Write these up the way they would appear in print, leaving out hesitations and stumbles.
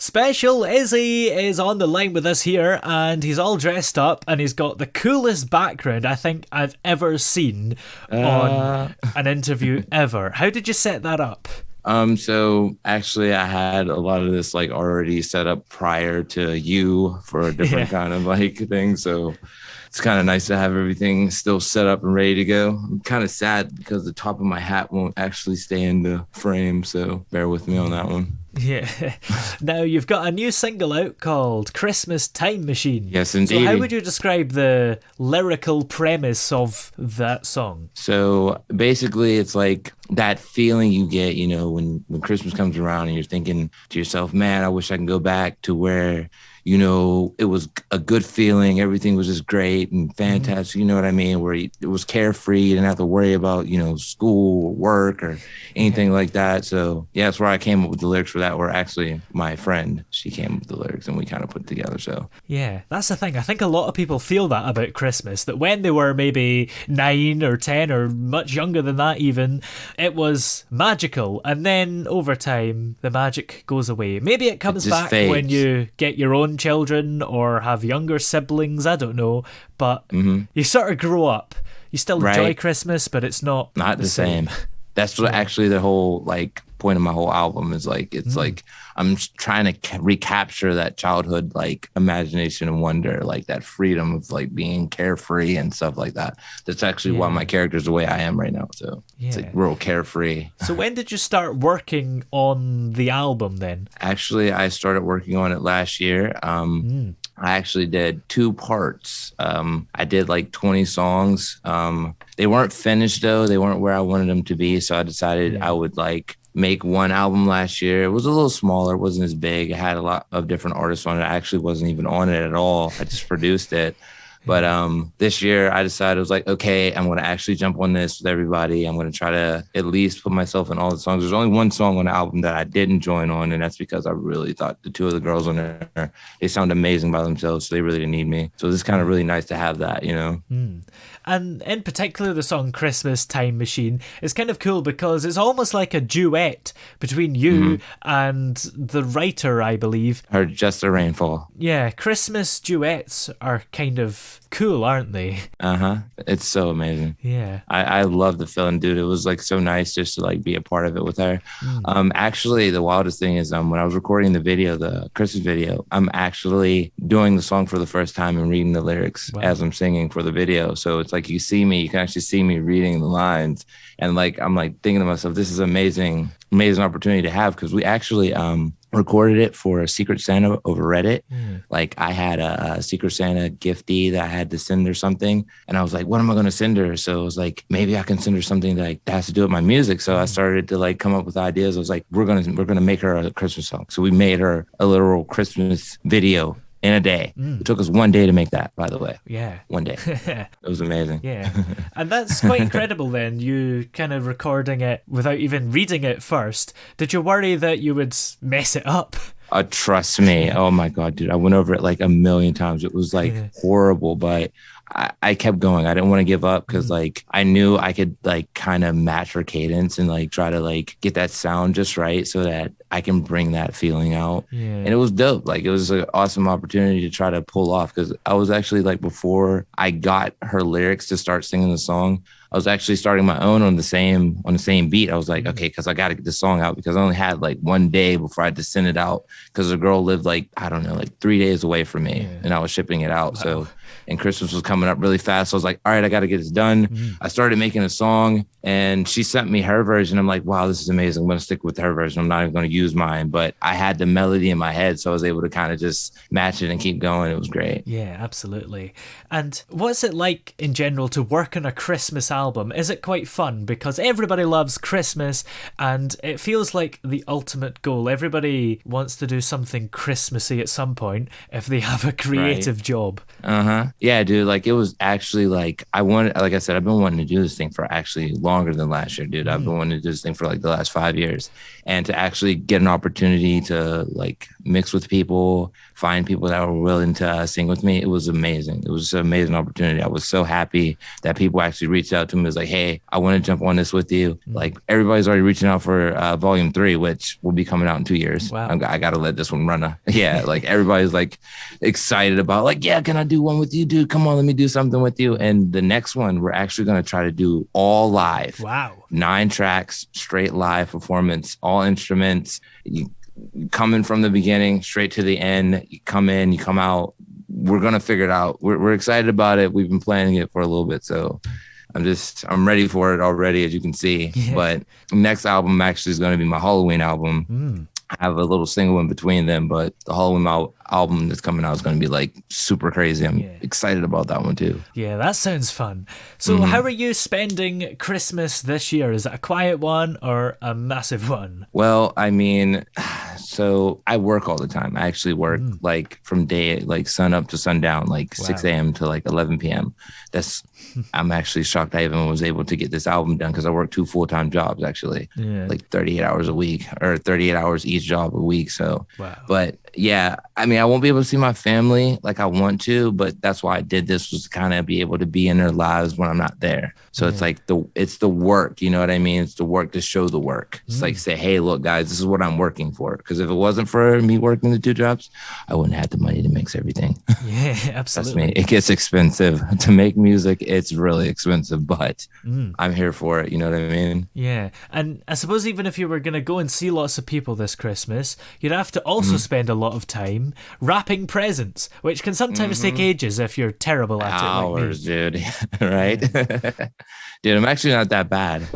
Special Izzy is on the line with us here, and he's all dressed up, and he's got the coolest background I think I've ever seen on an interview ever. How did you set that up? So actually I had a lot of this like already set up prior to you for a different kind of like thing. So it's kind of nice to have everything still set up and ready to go. I'm kind of sad because the top of my hat won't actually stay in the frame. So bear with me on that one. Yeah. Now you've got a new single out called Christmas Time Machine. Yes, indeed. So how would you describe the lyrical premise of that song? So basically it's like that feeling you get, you know, when Christmas comes around and you're thinking to yourself, man, I wish I can go back to where, you know, it was a good feeling. Everything was just great and fantastic. You know what I mean? Where it was carefree. You didn't have to worry about, you know, school or work or anything like that. So yeah, that's where I came up with the lyrics for that. Were actually my friend. She came up with the lyrics and we kind of put it together. So yeah, that's the thing. I think a lot of people feel that about Christmas, that when they were maybe 9 or 10 or much younger than that even, it was magical. And then over time, the magic goes away. Maybe it comes back fades when you get your own children or have younger siblings, I don't know, but you sort of grow up. You still enjoy Christmas, but it's not the same. That's what actually the whole like point of my whole album is like. It's like I'm trying to recapture that childhood like imagination and wonder, like that freedom of like being carefree and stuff like that. That's actually why my character's the way I am right now. So it's like real carefree. So when did you start working on the album then? Actually, I started working on it last year. I actually did 2 parts. I did like 20 songs. They weren't finished though. They weren't where I wanted them to be. So I decided I would like make one album last year. It was a little smaller. It wasn't as big. I had a lot of different artists on it. I actually wasn't even on it at all. I just produced it. But this year I decided, I was like, okay, I'm going to actually jump on this with everybody. I'm going to try to at least put myself in all the songs. There's only one song on the album that I didn't join on, and that's because I really thought the 2 of the girls on there, they sound amazing by themselves, so they really didn't need me. So it's kind of really nice to have that, you know? And in particular, the song Christmas Time Machine is kind of cool because it's almost like a duet between you and the writer, I believe. Or Just a Rainfall. Yeah, Christmas duets are kind of cool, aren't they? It's so amazing. Yeah. I love the feeling, dude. It was like so nice just to like be a part of it with her. Actually, the wildest thing is when I was recording the video, the Christmas video, I'm actually doing the song for the first time and reading the lyrics as I'm singing for the video. So it's like you can actually see me reading the lines, and like I'm like thinking to myself, this is amazing opportunity to have, because we actually recorded it for a Secret Santa over Reddit. Like I had a Secret Santa giftee that I had to send her something, and I was like, what am I going to send her? So I was like, maybe I can send her something that has to do with my music. So I started to like come up with ideas. I was like, we're gonna make her a Christmas song. So we made her a literal Christmas video in a day. It took us 1 day to make that, by the way. Yeah. 1 day. It was amazing. Yeah. And that's quite incredible then, you kind of recording it without even reading it first. Did you worry that you would mess it up? Trust me. Oh my God, dude. I went over it like a million times. It was like horrible, but I kept going. I didn't want to give up because like I knew I could like kind of match her cadence and like try to like get that sound just right so that I can bring that feeling out. And it was dope. Like it was an awesome opportunity to try to pull off, because I was actually like, before I got her lyrics to start singing the song, I was actually starting my own on the same beat. I was like, okay, because I got to get the song out, because I only had like 1 day before I had to send it out, because the girl lived like, I don't know, like 3 days away from me, and I was shipping it out. Wow. So, and Christmas was coming up really fast. So I was like, all right, I got to get this done. I started making a song, and she sent me her version. I'm like, wow, this is amazing. I'm going to stick with her version. I'm not even going to use mine, but I had the melody in my head, so I was able to kind of just match it and keep going. It was great. Yeah, absolutely. And what's it like in general to work on a Christmas album? Is it quite fun? Because everybody loves Christmas, and it feels like the ultimate goal. Everybody wants to do something Christmassy at some point if they have a creative job. Yeah, dude. Like it was actually like like I said, I've been wanting to do this thing for actually longer than last year, dude. I've been wanting to do this thing for like the last 5 years, and to actually get an opportunity to like mix with people, find people that were willing to sing with me, it was amazing. It was an amazing opportunity. I was so happy that people actually reached out to me, was like, hey, I want to jump on this with you. Like everybody's already reaching out for volume 3, which will be coming out in 2 years. Wow. I got to let this one run. Yeah. Like everybody's like excited about like, yeah, can I do one with you, dude? Come on, let me do something with you. And the next one, we're actually going to try to do all live. Wow. 9 tracks, straight live performance, all instruments. You coming from the beginning straight to the end. You come in, you come out. We're going to figure it out. We're excited about it. We've been planning it for a little bit. So I'm ready for it already, as you can see. Yeah. But next album actually is going to be my Halloween album. I have a little single in between them, but the Halloween album that's coming out is going to be like super crazy. I'm excited about that one too. Yeah, that sounds fun. So how are you spending Christmas this year? Is it a quiet one or a massive one? Well, I mean, so I work all the time. I actually work like from like sun up to sundown, like 6 a.m. to like 11 p.m. I'm actually shocked I even was able to get this album done because I work 2 full-time jobs actually, like 38 hours a week or 38 hours each job a week. So, but yeah, I mean, I won't be able to see my family like I want to, but that's why I did this, was to kind of be able to be in their lives when I'm not there. So it's like it's the work, you know what I mean? It's the work to show the work. It's like, say, hey, look, guys, this is what I'm working for. Because if it wasn't for me working the 2 jobs, I wouldn't have the money to mix everything. Yeah, absolutely. Trust me, it gets expensive to make music. It's really expensive, but I'm here for it. You know what I mean? Yeah. And I suppose even if you were going to go and see lots of people this Christmas, you'd have to also spend a lot of time wrapping presents, which can sometimes take ages if you're terrible at Hours, it. Like me. Dude. Right? Dude, I'm actually not that bad.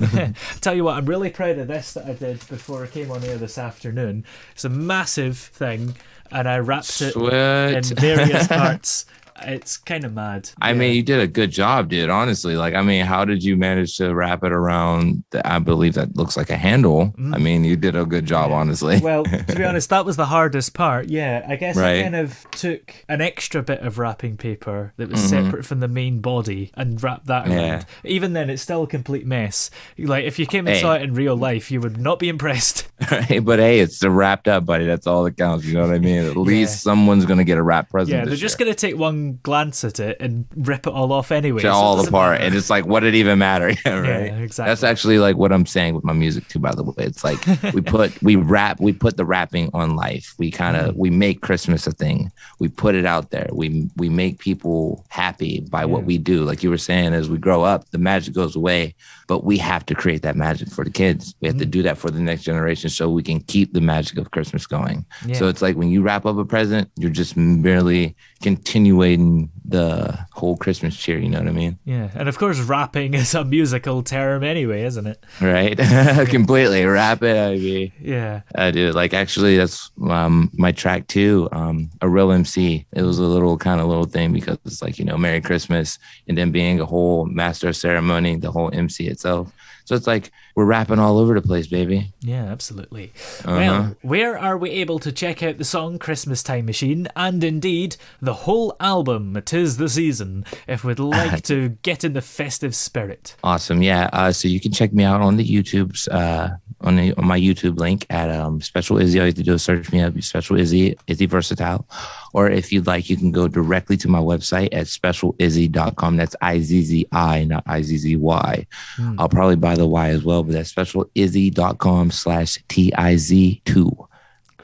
Tell you what, I'm really proud of this that I did before I came on air this afternoon. It's a massive thing, and I wrapped it in various parts. It's kind of mad. I mean, you did a good job, dude. Honestly, like, I mean, how did you manage to wrap it around? I believe that looks like a handle. I mean, you did a good job, honestly. Well, to be honest, that was the hardest part. Yeah, I guess I kind of took an extra bit of wrapping paper that was separate from the main body and wrapped that around. Even then, it's still a complete mess. Like, if you came and saw it in real life, you would not be impressed. But hey, it's the wrapped up, buddy. That's all that counts. You know what I mean? At least someone's gonna get a wrapped present. Yeah, they're just gonna take one glance at it and rip it all off anyway. So all apart, and it's like, what did it even matter? Right? Yeah, exactly. That's actually like what I'm saying with my music too. By the way, it's like we put the wrapping on life. We kind of we make Christmas a thing. We put it out there. We make people happy by what we do. Like you were saying, as we grow up, the magic goes away, but we have to create that magic for the kids. We have to do that for the next generation so we can keep the magic of Christmas going. So it's like when you wrap up a present, you're just merely continuing the whole Christmas cheer, you know what I mean? Yeah, and of course wrapping is a musical term anyway, isn't it? Right. Completely. Wrap it, I mean. Yeah. I do. Like, actually, that's my track too, A Real MC. It was a little thing because it's like, you know, Merry Christmas, and then being a whole master of ceremony, the whole MC itself. So it's like we're rapping all over the place, baby. Yeah, absolutely. Well, where are we able to check out the song Christmas Time Machine and indeed the whole album, 'Tis the Season, if we'd like to get in the festive spirit? Awesome. Yeah. So you can check me out on the YouTubes, on my YouTube link at Special Izzi. All you have to do is search me up, Special Izzi, Izzi Versatile. Or if you'd like, you can go directly to my website at specializzi.com. That's Izzi, not Izzy. I'll probably buy the Y as well, but that's specializzi.com/TIZ2.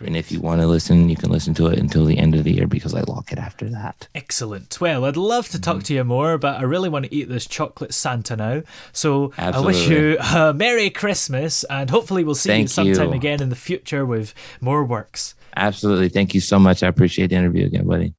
And if you want to listen, you can listen to it until the end of the year because I lock it after that. Excellent. Well, I'd love to talk to you more, but I really want to eat this chocolate Santa now. So Absolutely. I wish you a Merry Christmas, and hopefully we'll see you sometime again in the future with more works. Absolutely. Thank you so much. I appreciate the interview again, buddy.